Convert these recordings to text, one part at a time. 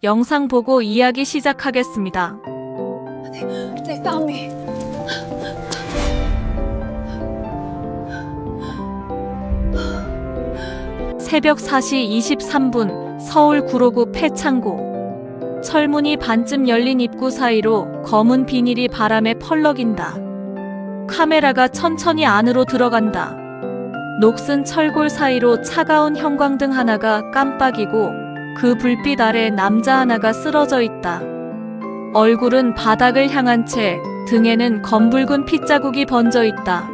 영상 보고 이야기 시작하겠습니다. They found me. 새벽 4시 23분 서울 구로구 폐창고. 철문이 반쯤 열린 입구 사이로 검은 비닐이 바람에 펄럭인다. 카메라가 천천히 안으로 들어간다. 녹슨 철골 사이로 차가운 형광등 하나가 깜빡이고 그 불빛 아래 남자 하나가 쓰러져 있다. 얼굴은 바닥을 향한 채 등에는 검붉은 핏자국이 번져 있다.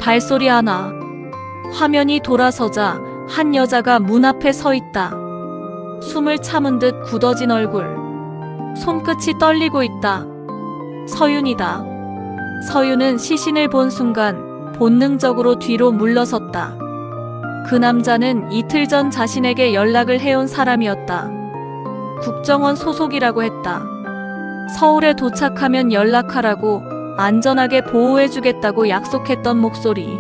발소리 하나. 화면이 돌아서자 한 여자가 문 앞에 서 있다. 숨을 참은 듯 굳어진 얼굴. 손끝이 떨리고 있다. 서윤이다. 서윤은 시신을 본 순간 본능적으로 뒤로 물러섰다. 그 남자는 이틀 전 자신에게 연락을 해온 사람이었다. 국정원 소속이라고 했다. 서울에 도착하면 연락하라고 안전하게 보호해주겠다고 약속했던 목소리.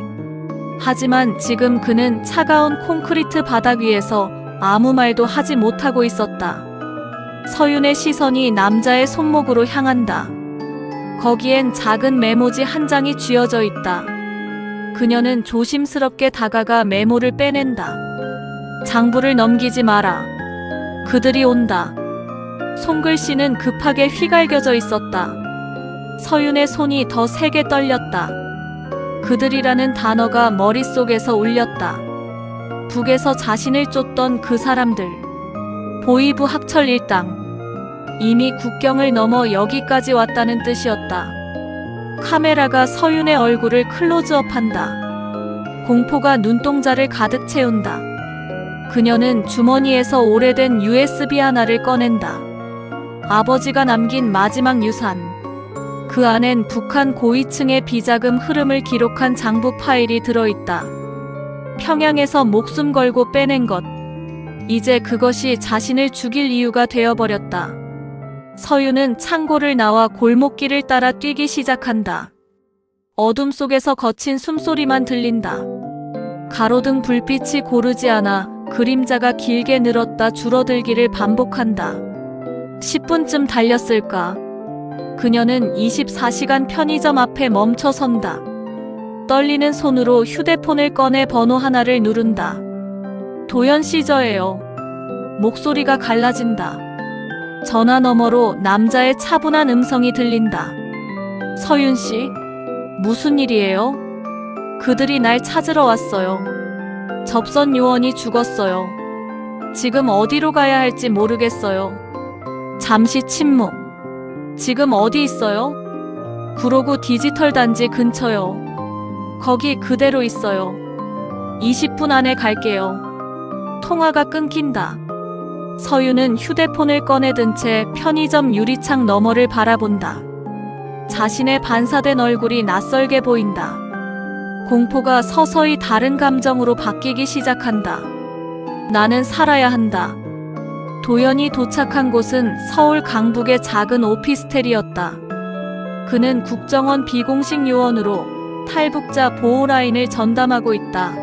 하지만 지금 그는 차가운 콘크리트 바닥 위에서 아무 말도 하지 못하고 있었다. 서윤의 시선이 남자의 손목으로 향한다. 거기엔 작은 메모지 한 장이 쥐어져 있다. 그녀는 조심스럽게 다가가 메모를 빼낸다. 장부를 넘기지 마라. 그들이 온다. 손글씨는 급하게 휘갈겨져 있었다. 서윤의 손이 더 세게 떨렸다. 그들이라는 단어가 머릿속에서 울렸다. 북에서 자신을 쫓던 그 사람들. 보이부 학철 일당. 이미 국경을 넘어 여기까지 왔다는 뜻이었다. 카메라가 서윤의 얼굴을 클로즈업한다. 공포가 눈동자를 가득 채운다. 그녀는 주머니에서 오래된 USB 하나를 꺼낸다. 아버지가 남긴 마지막 유산. 그 안엔 북한 고위층의 비자금 흐름을 기록한 장부 파일이 들어있다. 평양에서 목숨 걸고 빼낸 것. 이제 그것이 자신을 죽일 이유가 되어버렸다. 서윤은 창고를 나와 골목길을 따라 뛰기 시작한다. 어둠 속에서 거친 숨소리만 들린다. 가로등 불빛이 고르지 않아 그림자가 길게 늘었다 줄어들기를 반복한다. 10분쯤 달렸을까? 그녀는 24시간 편의점 앞에 멈춰 선다. 떨리는 손으로 휴대폰을 꺼내 번호 하나를 누른다. 도연 씨 저예요. 목소리가 갈라진다. 전화 너머로 남자의 차분한 음성이 들린다. 서윤 씨, 무슨 일이에요? 그들이 날 찾으러 왔어요. 접선 요원이 죽었어요. 지금 어디로 가야 할지 모르겠어요. 잠시 침묵. 지금 어디 있어요? 구로구 디지털 단지 근처요. 거기 그대로 있어요. 20분 안에 갈게요. 통화가 끊긴다. 서윤은 휴대폰을 꺼내든 채 편의점 유리창 너머를 바라본다. 자신의 반사된 얼굴이 낯설게 보인다. 공포가 서서히 다른 감정으로 바뀌기 시작한다. 나는 살아야 한다. 도연이 도착한 곳은 서울 강북의 작은 오피스텔이었다. 그는 국정원 비공식 요원으로 탈북자 보호 라인을 전담하고 있다.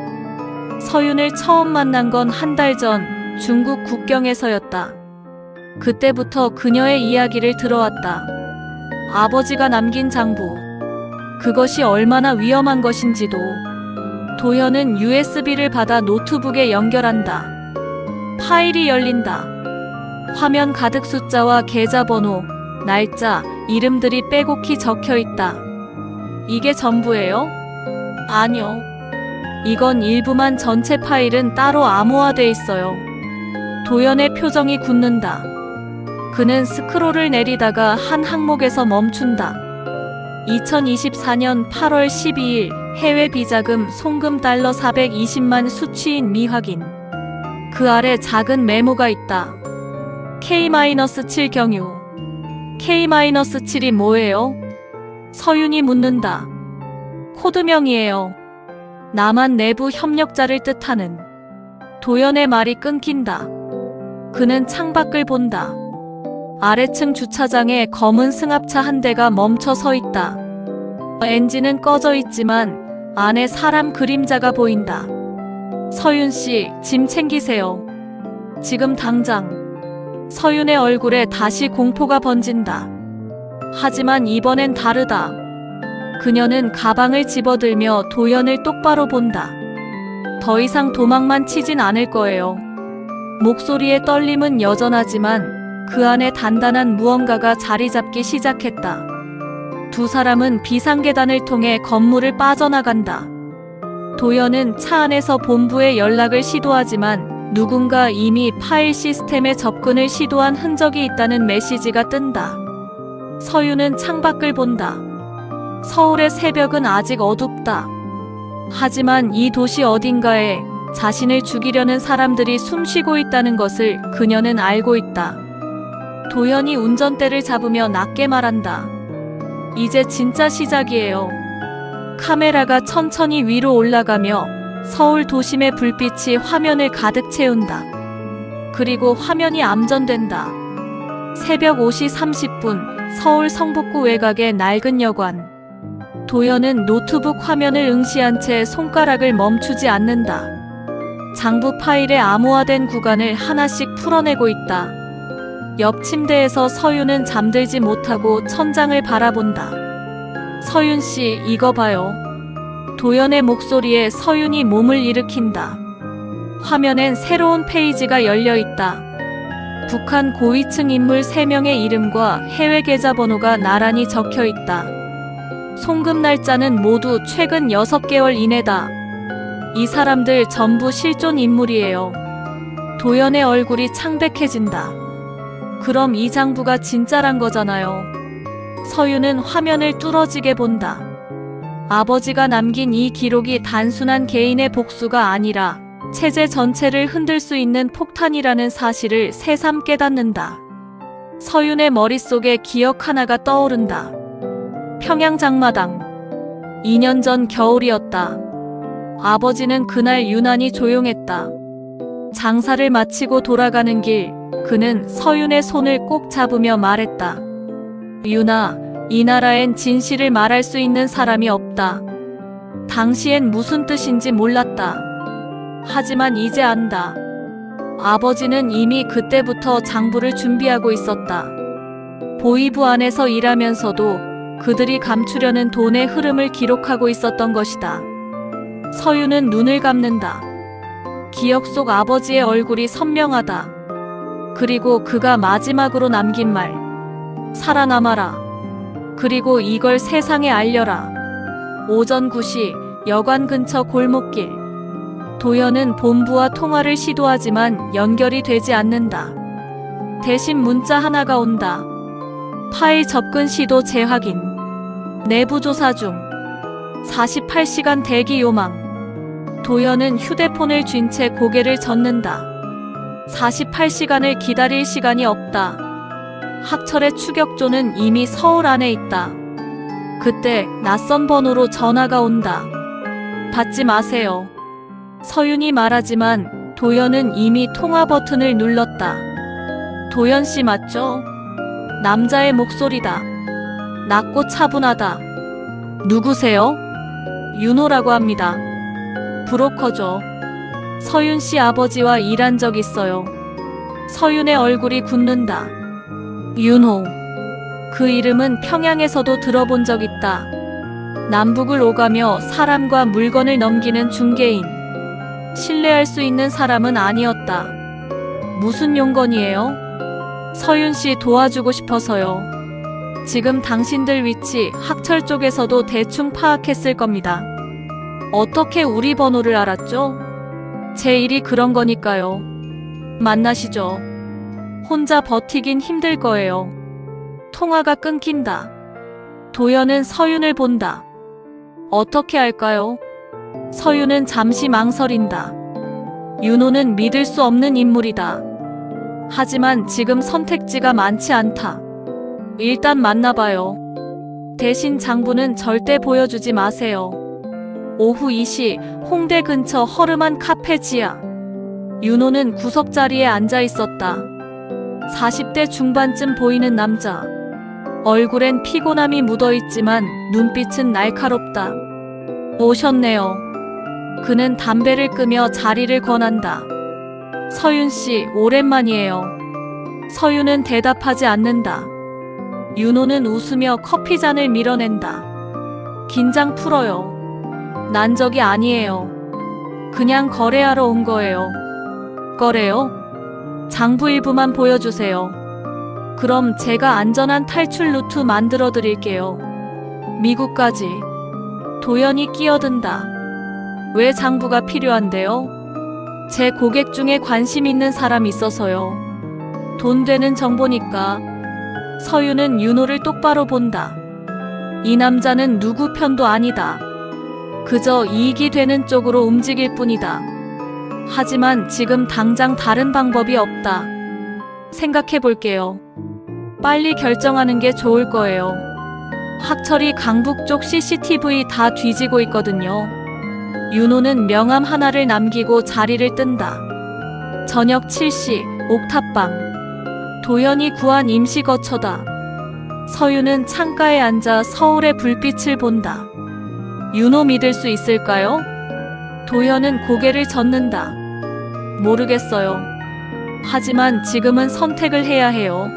서윤을 처음 만난 건 한 달 전 중국 국경에서였다. 그때부터 그녀의 이야기를 들어왔다. 아버지가 남긴 장부. 그것이 얼마나 위험한 것인지도. 도현은 USB를 받아 노트북에 연결한다. 파일이 열린다. 화면 가득 숫자와 계좌번호, 날짜, 이름들이 빼곡히 적혀 있다. 이게 전부예요? 아니요. 이건 일부만 전체 파일은 따로 암호화돼 있어요. 도연의 표정이 굳는다. 그는 스크롤을 내리다가 한 항목에서 멈춘다. 2024년 8월 12일 해외 비자금 송금 달러 420만 수취인 미확인. 그 아래 작은 메모가 있다. K-7 경유. K-7이 뭐예요? 서윤이 묻는다. 코드명이에요. 남한 내부 협력자를 뜻하는. 도연의 말이 끊긴다. 그는 창밖을 본다. 아래층 주차장에 검은 승합차 한 대가 멈춰 서 있다. 엔진은 꺼져 있지만 안에 사람 그림자가 보인다. 서윤 씨, 짐 챙기세요. 지금 당장. 서윤의 얼굴에 다시 공포가 번진다. 하지만 이번엔 다르다. 그녀는 가방을 집어들며 도연을 똑바로 본다. 더 이상 도망만 치진 않을 거예요. 목소리의 떨림은 여전하지만 그 안에 단단한 무언가가 자리 잡기 시작했다. 두 사람은 비상계단을 통해 건물을 빠져나간다. 도연은 차 안에서 본부에 연락을 시도하지만 누군가 이미 파일 시스템에 접근을 시도한 흔적이 있다는 메시지가 뜬다. 서윤은 창밖을 본다. 서울의 새벽은 아직 어둡다. 하지만 이 도시 어딘가에 자신을 죽이려는 사람들이 숨쉬고 있다는 것을 그녀는 알고 있다. 도연이 운전대를 잡으며 낮게 말한다. 이제 진짜 시작이에요. 카메라가 천천히 위로 올라가며 서울 도심의 불빛이 화면을 가득 채운다. 그리고 화면이 암전된다. 새벽 5시 30분 서울 성북구 외곽의 낡은 여관. 도연은 노트북 화면을 응시한 채 손가락을 멈추지 않는다. 장부 파일의 암호화된 구간을 하나씩 풀어내고 있다. 옆 침대에서 서윤은 잠들지 못하고 천장을 바라본다. 서윤 씨, 이거 봐요. 도연의 목소리에 서윤이 몸을 일으킨다. 화면엔 새로운 페이지가 열려 있다. 북한 고위층 인물 3명의 이름과 해외 계좌번호가 나란히 적혀 있다. 송금 날짜는 모두 최근 6개월 이내다. 이 사람들 전부 실존 인물이에요. 도연의 얼굴이 창백해진다. 그럼 이 장부가 진짜란 거잖아요. 서윤은 화면을 뚫어지게 본다. 아버지가 남긴 이 기록이 단순한 개인의 복수가 아니라 체제 전체를 흔들 수 있는 폭탄이라는 사실을 새삼 깨닫는다. 서윤의 머릿속에 기억 하나가 떠오른다. 평양 장마당. 2년 전 겨울이었다. 아버지는 그날 유난히 조용했다. 장사를 마치고 돌아가는 길, 그는 서윤의 손을 꼭 잡으며 말했다. 윤아, 이 나라엔 진실을 말할 수 있는 사람이 없다. 당시엔 무슨 뜻인지 몰랐다. 하지만 이제 안다. 아버지는 이미 그때부터 장부를 준비하고 있었다. 보이부 안에서 일하면서도 그들이 감추려는 돈의 흐름을 기록하고 있었던 것이다. 서윤은 눈을 감는다. 기억 속 아버지의 얼굴이 선명하다. 그리고 그가 마지막으로 남긴 말. 살아남아라. 그리고 이걸 세상에 알려라. 오전 9시 여관 근처 골목길. 도연은 본부와 통화를 시도하지만 연결이 되지 않는다. 대신 문자 하나가 온다. 파일 접근 시도 재확인. 내부 조사 중. 48시간 대기 요망. 도연은 휴대폰을 쥔 채 고개를 젓는다. 48시간을 기다릴 시간이 없다. 학철의 추격조는 이미 서울 안에 있다. 그때 낯선 번호로 전화가 온다. 받지 마세요. 서윤이 말하지만 도연은 이미 통화 버튼을 눌렀다. 도연 씨 맞죠? 남자의 목소리다. 낮고 차분하다. 누구세요? 윤호라고 합니다. 브로커죠. 서윤 씨 아버지와 일한 적 있어요. 서윤의 얼굴이 굳는다. 윤호. 그 이름은 평양에서도 들어본 적 있다. 남북을 오가며 사람과 물건을 넘기는 중개인. 신뢰할 수 있는 사람은 아니었다. 무슨 용건이에요? 서윤 씨 도와주고 싶어서요. 지금 당신들 위치 학철 쪽에서도 대충 파악했을 겁니다. 어떻게 우리 번호를 알았죠? 제 일이 그런 거니까요. 만나시죠. 혼자 버티긴 힘들 거예요. 통화가 끊긴다. 도연은 서윤을 본다. 어떻게 할까요? 서윤은 잠시 망설인다. 윤호는 믿을 수 없는 인물이다. 하지만 지금 선택지가 많지 않다. 일단 만나봐요. 대신 장부는 절대 보여주지 마세요. 오후 2시 홍대 근처 허름한 카페 지하. 윤호는 구석자리에 앉아 있었다. 40대 중반쯤 보이는 남자. 얼굴엔 피곤함이 묻어있지만 눈빛은 날카롭다. 오셨네요. 그는 담배를 끄며 자리를 권한다. 서윤 씨, 오랜만이에요. 서윤은 대답하지 않는다. 윤호는 웃으며 커피잔을 밀어낸다. 긴장 풀어요. 난 적이 아니에요. 그냥 거래하러 온 거예요. 거래요? 장부 일부만 보여주세요. 그럼 제가 안전한 탈출 루트 만들어 드릴게요. 미국까지. 도연이 끼어든다. 왜 장부가 필요한데요? 제 고객 중에 관심 있는 사람 있어서요. 돈 되는 정보니까. 서윤은 윤호를 똑바로 본다. 이 남자는 누구 편도 아니다. 그저 이익이 되는 쪽으로 움직일 뿐이다. 하지만 지금 당장 다른 방법이 없다. 생각해 볼게요. 빨리 결정하는 게 좋을 거예요. 학철이 강북 쪽 CCTV 다 뒤지고 있거든요. 윤호는 명함 하나를 남기고 자리를 뜬다. 저녁 7시 옥탑방. 도연이 구한 임시 거처다. 서윤은 창가에 앉아 서울의 불빛을 본다. 윤호 믿을 수 있을까요? 도연은 고개를 젓는다. 모르겠어요. 하지만 지금은 선택을 해야 해요.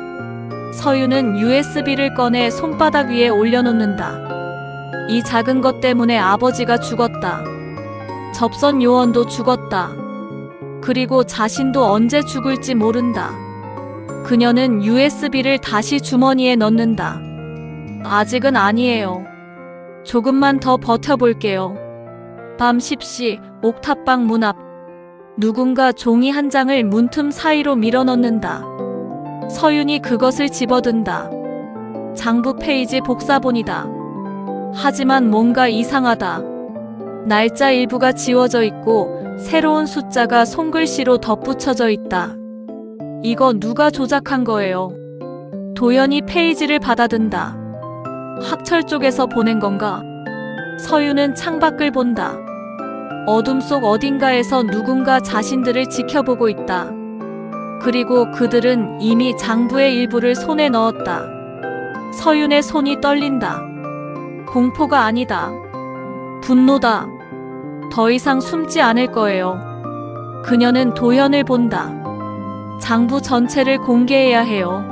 서윤은 USB를 꺼내 손바닥 위에 올려놓는다. 이 작은 것 때문에 아버지가 죽었다. 접선 요원도 죽었다. 그리고 자신도 언제 죽을지 모른다. 그녀는 USB를 다시 주머니에 넣는다. 아직은 아니에요. 조금만 더 버텨볼게요. 밤 10시 옥탑방 문 앞. 누군가 종이 한 장을 문틈 사이로 밀어넣는다. 서윤이 그것을 집어든다. 장부 페이지 복사본이다. 하지만 뭔가 이상하다. 날짜 일부가 지워져 있고 새로운 숫자가 손글씨로 덧붙여져 있다. 이거 누가 조작한 거예요? 도연이 페이지를 받아든다. 학철 쪽에서 보낸 건가? 서윤은 창밖을 본다. 어둠 속 어딘가에서 누군가 자신들을 지켜보고 있다. 그리고 그들은 이미 장부의 일부를 손에 넣었다. 서윤의 손이 떨린다. 공포가 아니다. 분노다. 더 이상 숨지 않을 거예요. 그녀는 도연을 본다. 장부 전체를 공개해야 해요.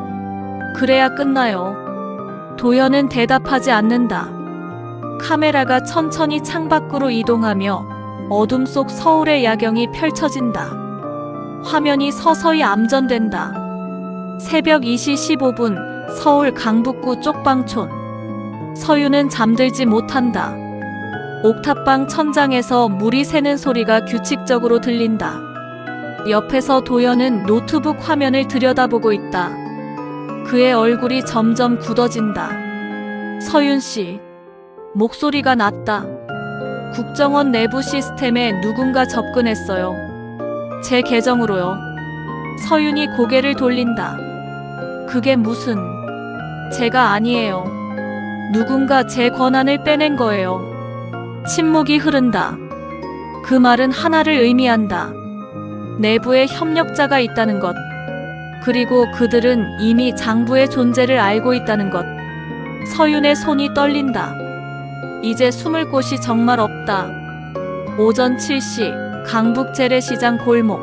그래야 끝나요. 도연은 대답하지 않는다. 카메라가 천천히 창밖으로 이동하며 어둠 속 서울의 야경이 펼쳐진다. 화면이 서서히 암전된다. 새벽 2시 15분 서울 강북구 쪽방촌. 서윤은 잠들지 못한다. 옥탑방 천장에서 물이 새는 소리가 규칙적으로 들린다. 옆에서 도연은 노트북 화면을 들여다보고 있다. 그의 얼굴이 점점 굳어진다. 서윤 씨. 목소리가 낮다. 국정원 내부 시스템에 누군가 접근했어요. 제 계정으로요. 서윤이 고개를 돌린다. 그게 무슨... 제가 아니에요. 누군가 제 권한을 빼낸 거예요. 침묵이 흐른다. 그 말은 하나를 의미한다. 내부에 협력자가 있다는 것. 그리고 그들은 이미 장부의 존재를 알고 있다는 것. 서윤의 손이 떨린다. 이제 숨을 곳이 정말 없다. 오전 7시 강북 재래시장 골목.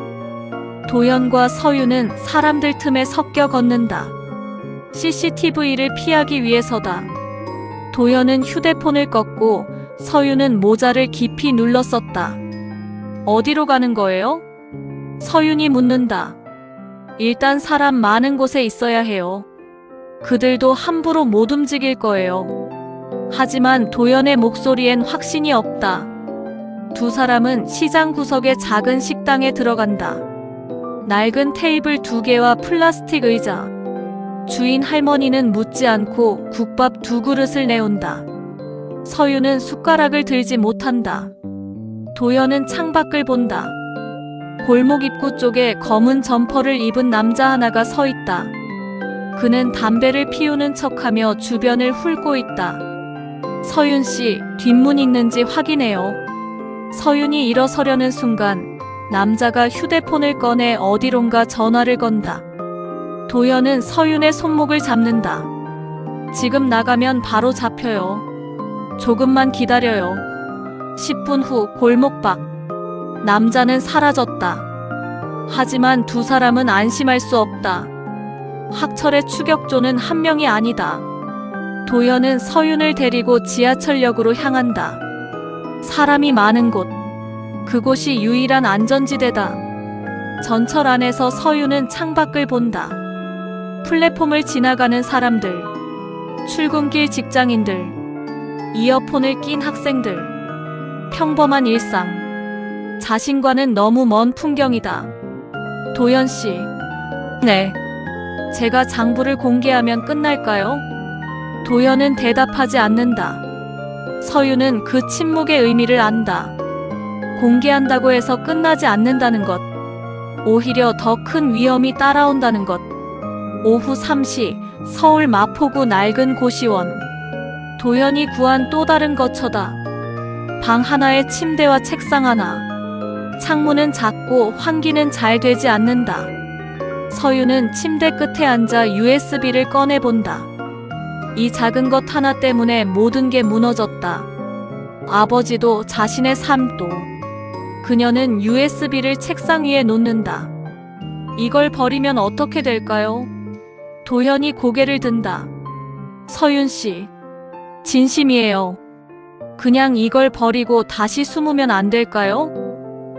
도연과 서윤은 사람들 틈에 섞여 걷는다. CCTV를 피하기 위해서다. 도연은 휴대폰을 껐고 서윤은 모자를 깊이 눌렀었다. 어디로 가는 거예요? 서윤이 묻는다. 일단 사람 많은 곳에 있어야 해요. 그들도 함부로 못 움직일 거예요. 하지만 도연의 목소리엔 확신이 없다. 두 사람은 시장 구석의 작은 식당에 들어간다. 낡은 테이블 2개와 플라스틱 의자. 주인 할머니는 묻지 않고 국밥 2그릇을 내온다. 서윤은 숟가락을 들지 못한다. 도연은 창밖을 본다. 골목 입구 쪽에 검은 점퍼를 입은 남자 하나가 서 있다. 그는 담배를 피우는 척하며 주변을 훑고 있다. 서윤 씨, 뒷문 있는지 확인해요. 서윤이 일어서려는 순간 남자가 휴대폰을 꺼내 어디론가 전화를 건다. 도연은 서윤의 손목을 잡는다. 지금 나가면 바로 잡혀요. 조금만 기다려요. 10분 후 골목 밖. 남자는 사라졌다. 하지만 두 사람은 안심할 수 없다. 학철의 추격조는 한 명이 아니다. 도현은 서윤을 데리고 지하철역으로 향한다. 사람이 많은 곳. 그곳이 유일한 안전지대다. 전철 안에서 서윤은 창밖을 본다. 플랫폼을 지나가는 사람들, 출근길 직장인들, 이어폰을 낀 학생들, 평범한 일상. 자신과는 너무 먼 풍경이다. 도현 씨. 네. 제가 장부를 공개하면 끝날까요? 도현은 대답하지 않는다. 서윤은 그 침묵의 의미를 안다. 공개한다고 해서 끝나지 않는다는 것. 오히려 더 큰 위험이 따라온다는 것. 오후 3시 서울 마포구 낡은 고시원. 도현이 구한 또 다른 거처다. 방 하나에 침대와 책상 하나. 창문은 작고 환기는 잘 되지 않는다. 서윤은 침대 끝에 앉아 USB를 꺼내본다. 이 작은 것 하나 때문에 모든 게 무너졌다. 아버지도 자신의 삶도. 그녀는 USB를 책상 위에 놓는다. 이걸 버리면 어떻게 될까요? 도현이 고개를 든다. 서윤 씨. 진심이에요. 그냥 이걸 버리고 다시 숨으면 안 될까요?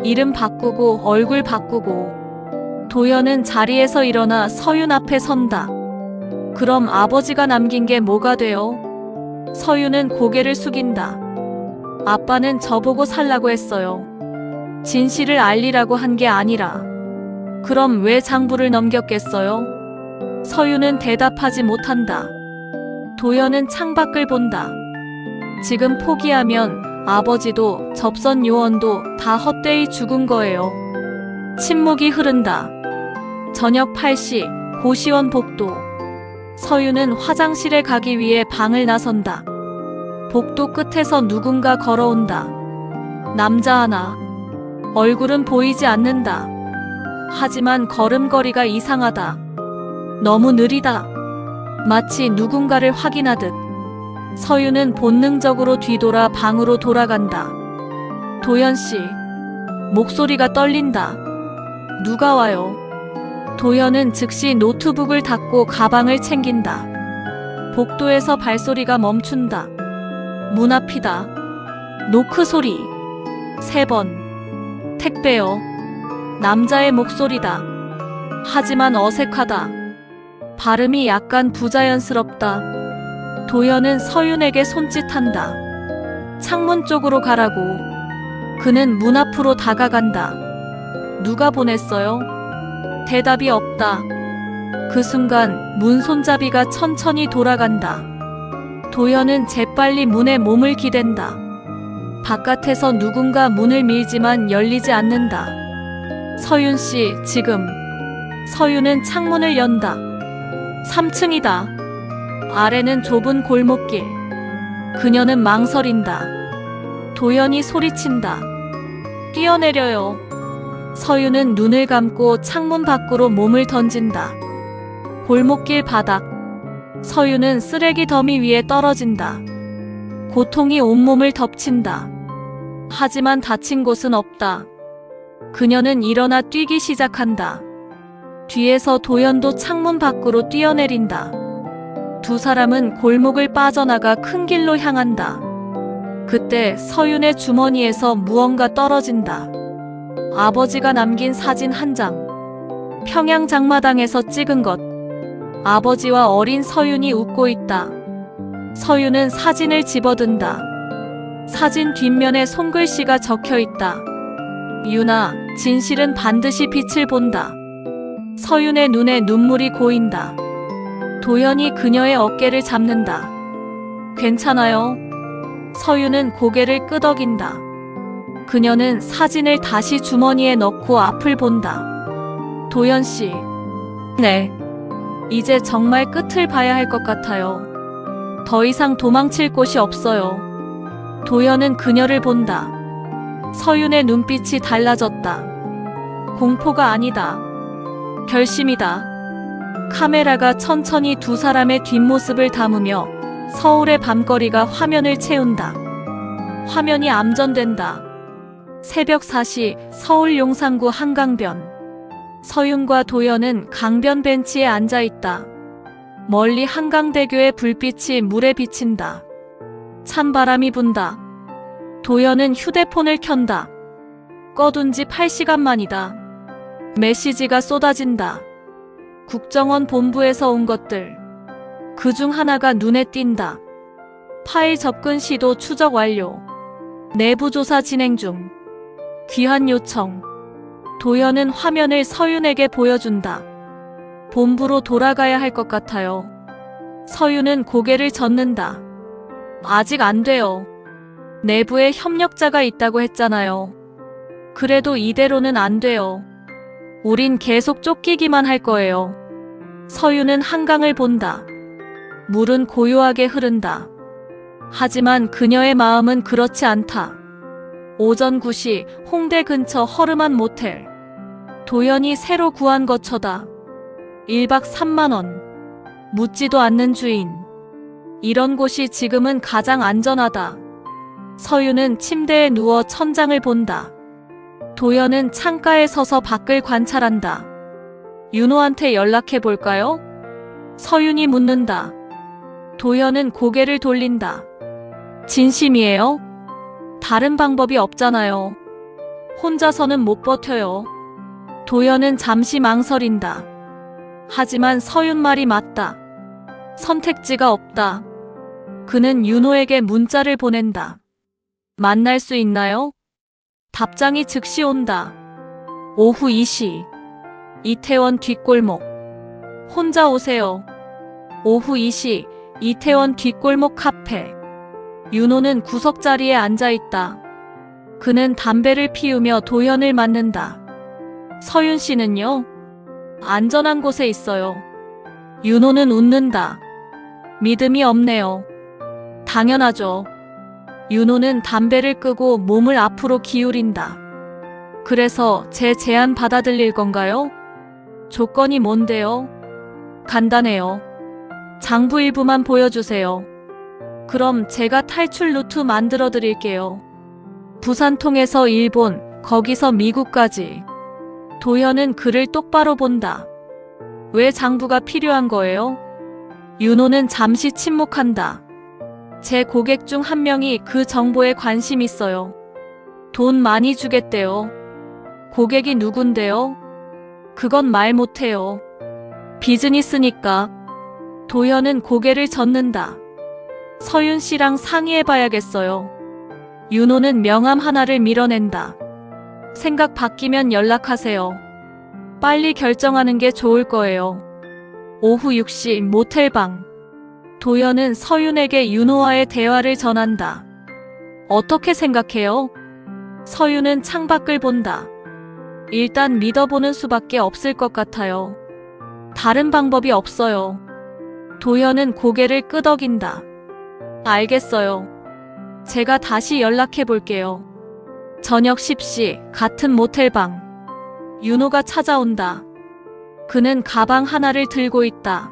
이름 바꾸고 얼굴 바꾸고. 도현은 자리에서 일어나 서윤 앞에 선다. 그럼 아버지가 남긴 게 뭐가 돼요? 서윤은 고개를 숙인다. 아빠는 저보고 살라고 했어요. 진실을 알리라고 한 게 아니라. 그럼 왜 장부를 넘겼겠어요? 서윤은 대답하지 못한다. 도현은 창밖을 본다. 지금 포기하면 아버지도 접선 요원도 다 헛되이 죽은 거예요. 침묵이 흐른다. 저녁 8시 고시원 복도. 서윤은 화장실에 가기 위해 방을 나선다. 복도 끝에서 누군가 걸어온다. 남자 하나. 얼굴은 보이지 않는다. 하지만 걸음걸이가 이상하다. 너무 느리다. 마치 누군가를 확인하듯. 서윤은 본능적으로 뒤돌아 방으로 돌아간다. 도현 씨. 목소리가 떨린다. 누가 와요? 도현은 즉시 노트북을 닫고 가방을 챙긴다. 복도에서 발소리가 멈춘다. 문 앞이다. 노크 소리. 3번. 택배요. 남자의 목소리다. 하지만 어색하다. 발음이 약간 부자연스럽다. 도현은 서윤에게 손짓한다. 창문 쪽으로 가라고. 그는 문 앞으로 다가간다. 누가 보냈어요? 대답이 없다. 그 순간 문 손잡이가 천천히 돌아간다. 도현은 재빨리 문에 몸을 기댄다. 바깥에서 누군가 문을 밀지만 열리지 않는다. 서윤 씨, 지금. 서윤은 창문을 연다. 3층이다. 아래는 좁은 골목길. 그녀는 망설인다. 도현이 소리친다. 뛰어내려요. 서윤은 눈을 감고 창문 밖으로 몸을 던진다. 골목길 바닥. 서윤은 쓰레기 더미 위에 떨어진다. 고통이 온몸을 덮친다. 하지만 다친 곳은 없다. 그녀는 일어나 뛰기 시작한다. 뒤에서 도현도 창문 밖으로 뛰어내린다. 두 사람은 골목을 빠져나가 큰 길로 향한다. 그때 서윤의 주머니에서 무언가 떨어진다. 아버지가 남긴 사진 한 장. 평양 장마당에서 찍은 것. 아버지와 어린 서윤이 웃고 있다. 서윤은 사진을 집어든다. 사진 뒷면에 손글씨가 적혀 있다. 윤아, 진실은 반드시 빛을 본다. 서윤의 눈에 눈물이 고인다. 도현이 그녀의 어깨를 잡는다. 괜찮아요? 서윤은 고개를 끄덕인다. 그녀는 사진을 다시 주머니에 넣고 앞을 본다. 도현 씨. 네. 이제 정말 끝을 봐야 할 것 같아요. 더 이상 도망칠 곳이 없어요. 도현은 그녀를 본다. 서윤의 눈빛이 달라졌다. 공포가 아니다. 결심이다. 카메라가 천천히 두 사람의 뒷모습을 담으며 서울의 밤거리가 화면을 채운다. 화면이 암전된다. 새벽 4시 서울 용산구 한강변. 서윤과 도연은 강변 벤치에 앉아 있다. 멀리 한강대교의 불빛이 물에 비친다. 찬바람이 분다. 도연은 휴대폰을 켠다. 꺼둔 지 8시간 만이다. 메시지가 쏟아진다. 국정원 본부에서 온 것들. 그중 하나가 눈에 띈다. 파일 접근 시도 추적 완료. 내부 조사 진행 중. 귀환 요청. 도연은 화면을 서윤에게 보여준다. 본부로 돌아가야 할 것 같아요. 서윤은 고개를 젓는다. 아직 안 돼요. 내부에 협력자가 있다고 했잖아요. 그래도 이대로는 안 돼요. 우린 계속 쫓기기만 할 거예요. 서윤은 한강을 본다. 물은 고요하게 흐른다. 하지만 그녀의 마음은 그렇지 않다. 오전 9시 홍대 근처 허름한 모텔. 도연이 새로 구한 거처다. 1박 3만 원. 묻지도 않는 주인. 이런 곳이 지금은 가장 안전하다. 서윤은 침대에 누워 천장을 본다. 도연은 창가에 서서 밖을 관찰한다. 윤호한테 연락해 볼까요? 서윤이 묻는다. 도연은 고개를 돌린다. 진심이에요? 다른 방법이 없잖아요. 혼자서는 못 버텨요. 도연은 잠시 망설인다. 하지만 서윤 말이 맞다. 선택지가 없다. 그는 윤호에게 문자를 보낸다. 만날 수 있나요? 답장이 즉시 온다. 오후 2시. 이태원 뒷골목. 혼자 오세요. 오후 2시. 이태원 뒷골목 카페. 윤호는 구석자리에 앉아있다. 그는 담배를 피우며 도연을 맞는다. 서윤 씨는요? 안전한 곳에 있어요. 윤호는 웃는다. 믿음이 없네요. 당연하죠. 윤호는 담배를 끄고 몸을 앞으로 기울인다. 그래서 제 제안 받아들일 건가요? 조건이 뭔데요? 간단해요. 장부 일부만 보여주세요. 그럼 제가 탈출 루트 만들어 드릴게요. 부산 통해서 일본, 거기서 미국까지. 도연은 그를 똑바로 본다. 왜 장부가 필요한 거예요? 윤호는 잠시 침묵한다. 제 고객 중 한 명이 그 정보에 관심 있어요. 돈 많이 주겠대요. 고객이 누군데요? 그건 말 못해요. 비즈니스니까. 도연은 고개를 젓는다. 서윤 씨랑 상의해봐야겠어요. 윤호는 명함 하나를 밀어낸다. 생각 바뀌면 연락하세요. 빨리 결정하는 게 좋을 거예요. 오후 6시 모텔방. 도연은 서윤에게 윤호와의 대화를 전한다. 어떻게 생각해요? 서윤은 창밖을 본다. 일단 믿어보는 수밖에 없을 것 같아요. 다른 방법이 없어요. 도연은 고개를 끄덕인다. 알겠어요. 제가 다시 연락해 볼게요. 저녁 10시 같은 모텔방. 윤호가 찾아온다. 그는 가방 하나를 들고 있다.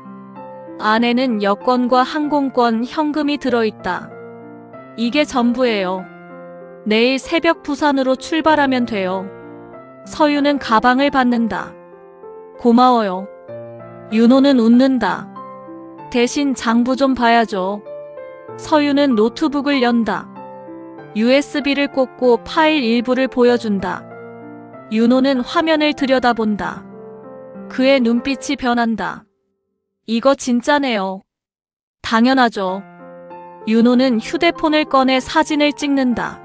안에는 여권과 항공권, 현금이 들어있다. 이게 전부예요. 내일 새벽 부산으로 출발하면 돼요. 서윤은 가방을 받는다. 고마워요. 윤호는 웃는다. 대신 장부 좀 봐야죠. 서윤은 노트북을 연다. USB를 꽂고 파일 일부를 보여준다. 윤호는 화면을 들여다본다. 그의 눈빛이 변한다. 이거 진짜네요. 당연하죠. 윤호는 휴대폰을 꺼내 사진을 찍는다.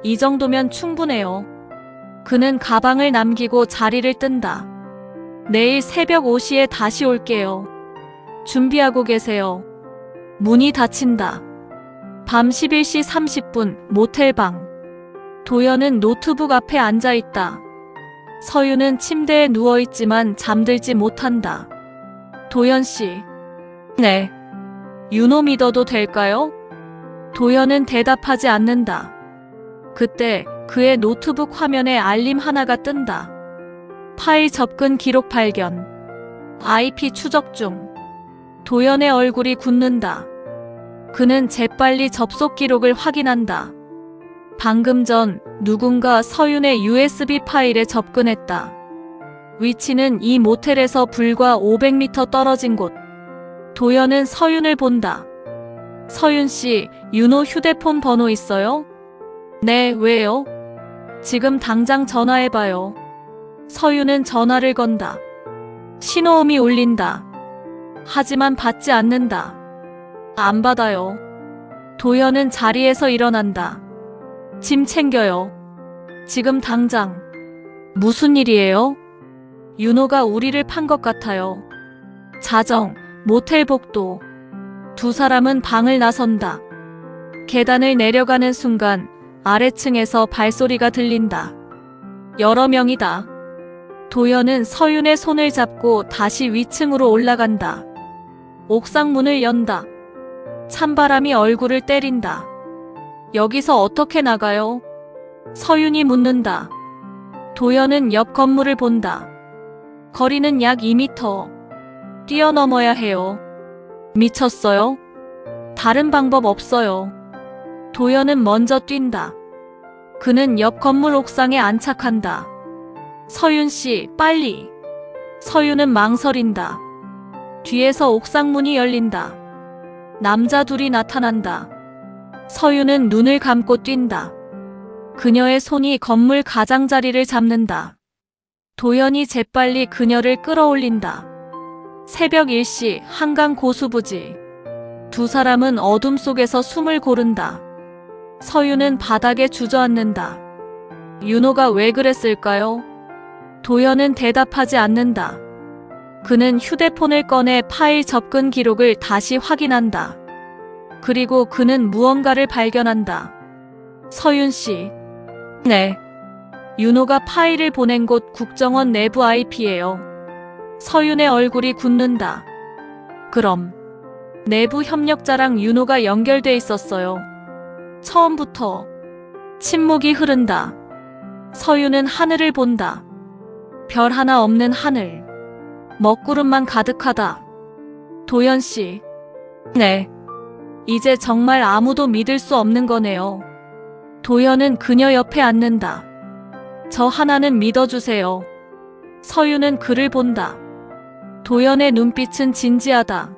이 정도면 충분해요. 그는 가방을 남기고 자리를 뜬다. 내일 새벽 5시에 다시 올게요. 준비하고 계세요. 문이 닫힌다. 밤 11시 30분 모텔방. 도연은 노트북 앞에 앉아있다. 서윤은 침대에 누워있지만 잠들지 못한다. 도연씨. 네. 윤호 믿어도 될까요? 도연은 대답하지 않는다. 그때 그의 노트북 화면에 알림 하나가 뜬다. 파일 접근 기록 발견. IP 추적 중. 도연의 얼굴이 굳는다. 그는 재빨리 접속 기록을 확인한다. 방금 전 누군가 서윤의 USB 파일에 접근했다. 위치는 이 모텔에서 불과 500m 떨어진 곳. 도연은 서윤을 본다. 서윤 씨, 윤호 휴대폰 번호 있어요? 네, 왜요? 지금 당장 전화해봐요. 서윤은 전화를 건다. 신호음이 울린다. 하지만 받지 않는다. 안 받아요. 도연은 자리에서 일어난다. 짐 챙겨요. 지금 당장. 무슨 일이에요? 윤호가 우리를 판 것 같아요. 자정, 모텔 복도. 두 사람은 방을 나선다. 계단을 내려가는 순간 아래층에서 발소리가 들린다. 여러 명이다. 도연은 서윤의 손을 잡고 다시 위층으로 올라간다. 옥상 문을 연다. 찬바람이 얼굴을 때린다. 여기서 어떻게 나가요? 서윤이 묻는다. 도연은 옆 건물을 본다. 거리는 약 2m. 뛰어넘어야 해요. 미쳤어요? 다른 방법 없어요. 도연은 먼저 뛴다. 그는 옆 건물 옥상에 안착한다. 서윤 씨, 빨리. 서윤은 망설인다. 뒤에서 옥상 문이 열린다. 남자 둘이 나타난다. 서윤은 눈을 감고 뛴다. 그녀의 손이 건물 가장자리를 잡는다. 도연이 재빨리 그녀를 끌어올린다. 새벽 1시 한강 고수부지. 두 사람은 어둠 속에서 숨을 고른다. 서윤은 바닥에 주저앉는다. 윤호가 왜 그랬을까요? 도연은 대답하지 않는다. 그는 휴대폰을 꺼내 파일 접근 기록을 다시 확인한다. 그리고 그는 무언가를 발견한다. 서윤 씨. 네. 윤호가 파일을 보낸 곳 국정원 내부 IP예요. 서윤의 얼굴이 굳는다. 그럼 내부 협력자랑 윤호가 연결돼 있었어요. 처음부터. 침묵이 흐른다. 서윤은 하늘을 본다. 별 하나 없는 하늘. 먹구름만 가득하다. 도연 씨. 네. 이제 정말 아무도 믿을 수 없는 거네요. 도연은 그녀 옆에 앉는다. 저 하나는 믿어주세요. 서윤은 그를 본다. 도연의 눈빛은 진지하다.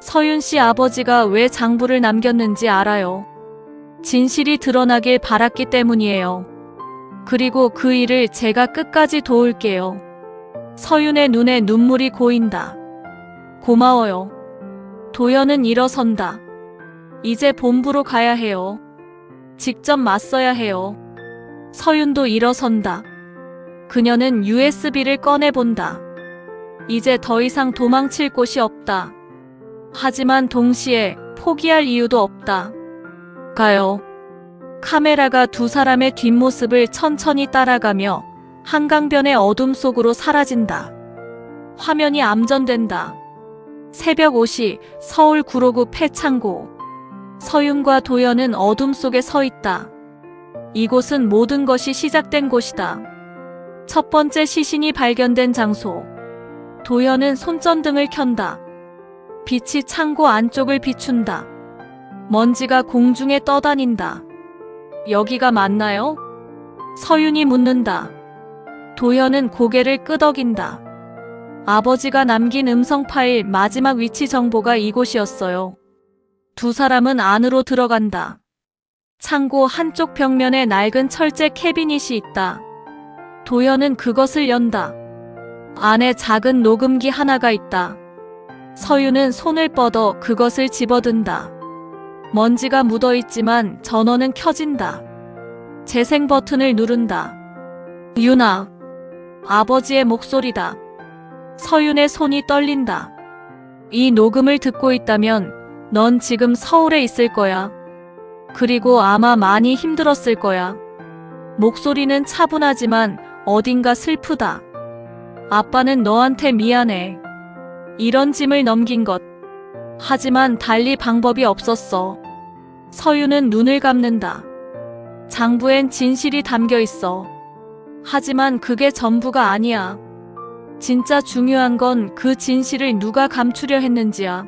서윤 씨 아버지가 왜 장부를 남겼는지 알아요. 진실이 드러나길 바랐기 때문이에요. 그리고 그 일을 제가 끝까지 도울게요. 서윤의 눈에 눈물이 고인다. 고마워요. 도연은 일어선다. 이제 본부로 가야 해요. 직접 맞서야 해요. 서윤도 일어선다. 그녀는 USB를 꺼내본다. 이제 더 이상 도망칠 곳이 없다. 하지만 동시에 포기할 이유도 없다. 가요. 카메라가 두 사람의 뒷모습을 천천히 따라가며 한강변의 어둠 속으로 사라진다. 화면이 암전된다. 새벽 5시 서울 구로구 폐창고. 서윤과 도연은 어둠 속에 서 있다. 이곳은 모든 것이 시작된 곳이다. 첫 번째 시신이 발견된 장소. 도연은 손전등을 켠다. 빛이 창고 안쪽을 비춘다. 먼지가 공중에 떠다닌다. 여기가 맞나요? 서윤이 묻는다. 도연은 고개를 끄덕인다. 아버지가 남긴 음성 파일 마지막 위치 정보가 이곳이었어요. 두 사람은 안으로 들어간다. 창고 한쪽 벽면에 낡은 철제 캐비닛이 있다. 도연은 그것을 연다. 안에 작은 녹음기 하나가 있다. 서윤은 손을 뻗어 그것을 집어든다. 먼지가 묻어있지만 전원은 켜진다. 재생 버튼을 누른다. 윤아. 아버지의 목소리다. 서윤의 손이 떨린다. 이 녹음을 듣고 있다면 넌 지금 서울에 있을 거야. 그리고 아마 많이 힘들었을 거야. 목소리는 차분하지만 어딘가 슬프다. 아빠는 너한테 미안해. 이런 짐을 넘긴 것. 하지만 달리 방법이 없었어. 서윤은 눈을 감는다. 장부엔 진실이 담겨 있어. 하지만 그게 전부가 아니야. 진짜 중요한 건 그 진실을 누가 감추려 했는지야.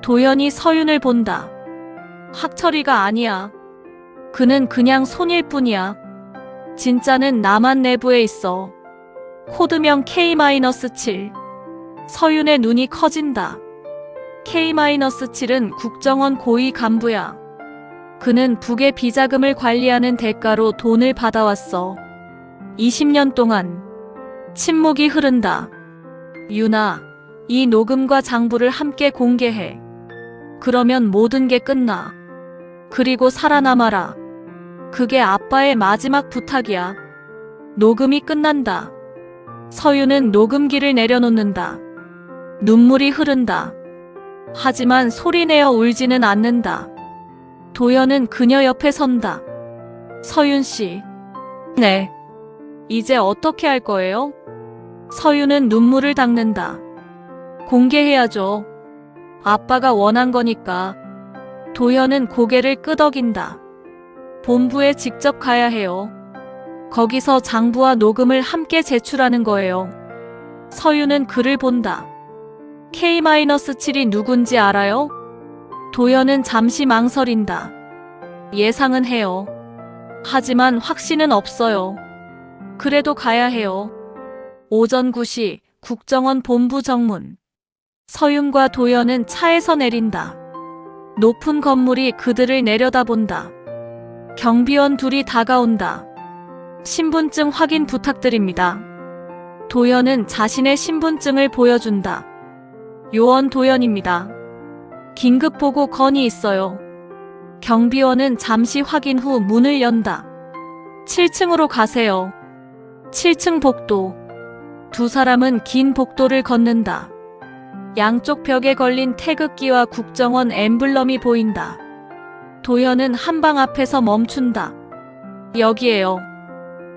도연이 서윤을 본다. 학철이가 아니야. 그는 그냥 손일 뿐이야. 진짜는 나만 내부에 있어. 코드명 K-7. 서윤의 눈이 커진다. K-7은 국정원 고위 간부야. 그는 북의 비자금을 관리하는 대가로 돈을 받아왔어. 20년 동안. 침묵이 흐른다. 유나, 이 녹음과 장부를 함께 공개해. 그러면 모든 게 끝나. 그리고 살아남아라. 그게 아빠의 마지막 부탁이야. 녹음이 끝난다. 서윤은 녹음기를 내려놓는다. 눈물이 흐른다. 하지만 소리내어 울지는 않는다. 도연은 그녀 옆에 선다. 서윤 씨. 네. 이제 어떻게 할 거예요? 서윤은 눈물을 닦는다. 공개해야죠. 아빠가 원한 거니까. 도연은 고개를 끄덕인다. 본부에 직접 가야 해요. 거기서 장부와 녹음을 함께 제출하는 거예요. 서윤은 글을 본다. K-7이 누군지 알아요? 도연은 잠시 망설인다. 예상은 해요. 하지만 확신은 없어요. 그래도 가야 해요. 오전 9시 국정원 본부 정문. 서윤과 도연은 차에서 내린다. 높은 건물이 그들을 내려다본다. 경비원 둘이 다가온다. 신분증 확인 부탁드립니다. 도연은 자신의 신분증을 보여준다. 요원 도연입니다. 긴급보고 건이 있어요. 경비원은 잠시 확인 후 문을 연다. 7층으로 가세요. 7층 복도. 두 사람은 긴 복도를 걷는다. 양쪽 벽에 걸린 태극기와 국정원 엠블럼이 보인다. 도연은 한방 앞에서 멈춘다. 여기에요.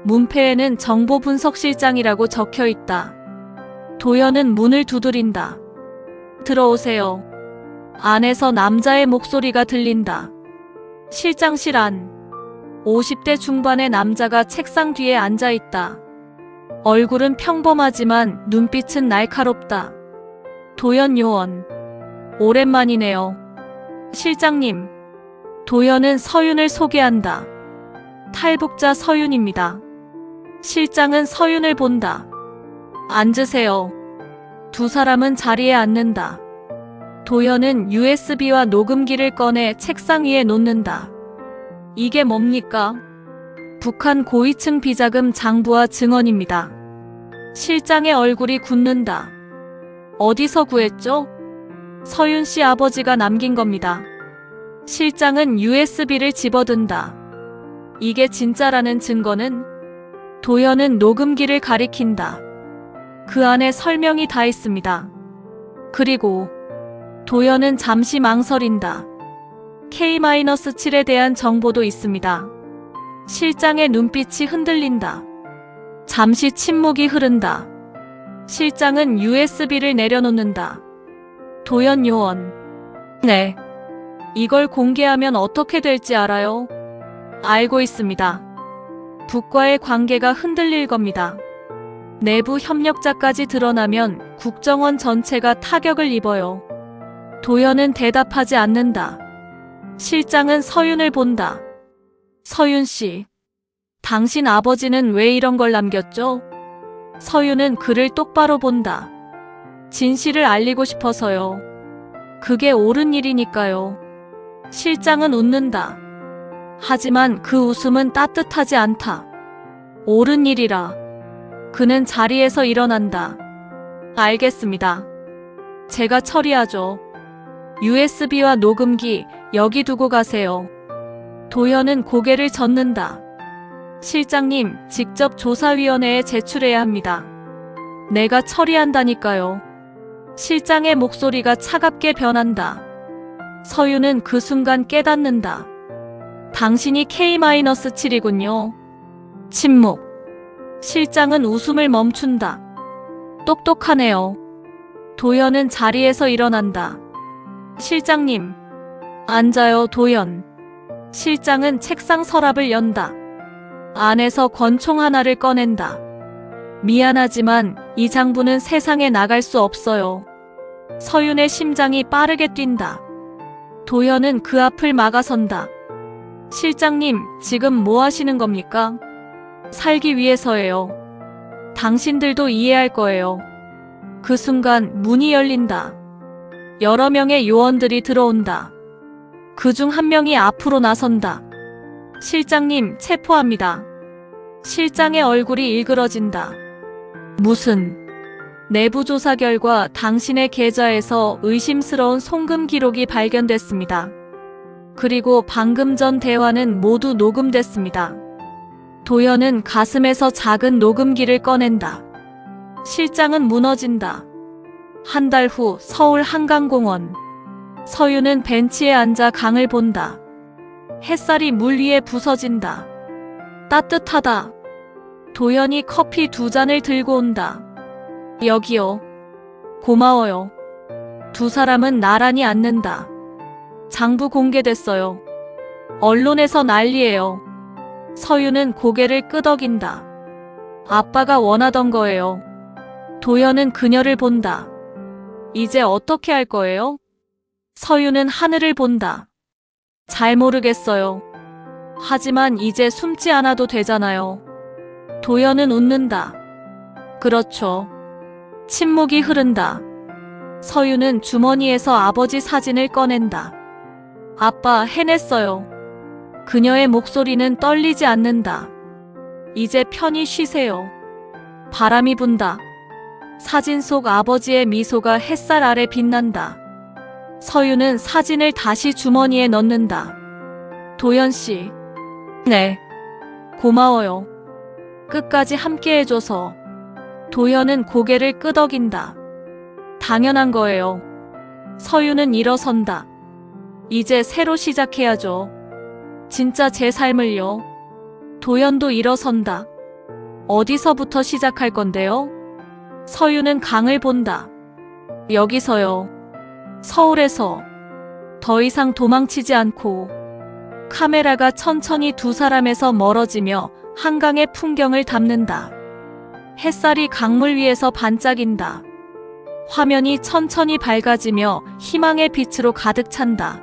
문패에는 정보분석실장이라고 적혀 있다. 도연은 문을 두드린다. 들어오세요. 안에서 남자의 목소리가 들린다. 실장실 안. 50대 중반의 남자가 책상 뒤에 앉아 있다. 얼굴은 평범하지만 눈빛은 날카롭다. 도연 요원. 오랜만이네요. 실장님. 도연은 서윤을 소개한다. 탈북자 서윤입니다. 실장은 서윤을 본다. 앉으세요. 두 사람은 자리에 앉는다. 도연은 USB와 녹음기를 꺼내 책상 위에 놓는다. 이게 뭡니까? 북한 고위층 비자금 장부와 증언입니다. 실장의 얼굴이 굳는다. 어디서 구했죠? 서윤 씨 아버지가 남긴 겁니다. 실장은 USB를 집어든다. 이게 진짜라는 증거는? 도연은 녹음기를 가리킨다. 그 안에 설명이 다 있습니다. 그리고 도연은 잠시 망설인다. K-7에 대한 정보도 있습니다. 실장의 눈빛이 흔들린다. 잠시 침묵이 흐른다. 실장은 USB를 내려놓는다. 도연 요원. 네. 이걸 공개하면 어떻게 될지 알아요? 알고 있습니다. 북과의 관계가 흔들릴 겁니다. 내부 협력자까지 드러나면 국정원 전체가 타격을 입어요. 도연은 대답하지 않는다. 실장은 서윤을 본다. 서윤 씨, 당신 아버지는 왜 이런 걸 남겼죠? 서윤은 그를 똑바로 본다. 진실을 알리고 싶어서요. 그게 옳은 일이니까요. 실장은 웃는다. 하지만 그 웃음은 따뜻하지 않다. 옳은 일이라. 그는 자리에서 일어난다. 알겠습니다. 제가 처리하죠. USB와 녹음기 여기 두고 가세요. 도연은 고개를 젓는다. 실장님, 직접 조사위원회에 제출해야 합니다. 내가 처리한다니까요. 실장의 목소리가 차갑게 변한다. 서윤은 그 순간 깨닫는다. 당신이 K-7이군요. 침묵. 실장은 웃음을 멈춘다. 똑똑하네요. 도연은 자리에서 일어난다. 실장님. 앉아요, 도연. 실장은 책상 서랍을 연다. 안에서 권총 하나를 꺼낸다. 미안하지만 이 장부는 세상에 나갈 수 없어요. 서윤의 심장이 빠르게 뛴다. 도연은 그 앞을 막아선다. 실장님, 지금 뭐 하시는 겁니까? 살기 위해서예요. 당신들도 이해할 거예요. 그 순간 문이 열린다. 여러 명의 요원들이 들어온다. 그중 한 명이 앞으로 나선다. 실장님, 체포합니다. 실장의 얼굴이 일그러진다. 무슨? 내부 조사 결과 당신의 계좌에서 의심스러운 송금 기록이 발견됐습니다. 그리고 방금 전 대화는 모두 녹음됐습니다. 도현은 가슴에서 작은 녹음기를 꺼낸다. 실장은 무너진다. 한 달 후 서울 한강공원. 서유는 벤치에 앉아 강을 본다. 햇살이 물 위에 부서진다. 따뜻하다. 도현이 커피 2잔을 들고 온다. 여기요. 고마워요. 두 사람은 나란히 앉는다. 장부 공개됐어요. 언론에서 난리예요. 서유는 고개를 끄덕인다. 아빠가 원하던 거예요. 도현은 그녀를 본다. 이제 어떻게 할 거예요? 서유는 하늘을 본다. 잘 모르겠어요. 하지만 이제 숨지 않아도 되잖아요. 도현은 웃는다. 그렇죠. 침묵이 흐른다. 서유는 주머니에서 아버지 사진을 꺼낸다. 아빠, 해냈어요. 그녀의 목소리는 떨리지 않는다. 이제 편히 쉬세요. 바람이 분다. 사진 속 아버지의 미소가 햇살 아래 빛난다. 서유는 사진을 다시 주머니에 넣는다. 도현 씨. 네. 고마워요. 끝까지 함께 해줘서. 도현은 고개를 끄덕인다. 당연한 거예요. 서유는 일어선다. 이제 새로 시작해야죠. 진짜 제 삶을요. 도현도 일어선다. 어디서부터 시작할 건데요? 서유는 강을 본다. 여기서요. 서울에서. 더 이상 도망치지 않고. 카메라가 천천히 두 사람에서 멀어지며 한강의 풍경을 담는다. 햇살이 강물 위에서 반짝인다. 화면이 천천히 밝아지며 희망의 빛으로 가득 찬다.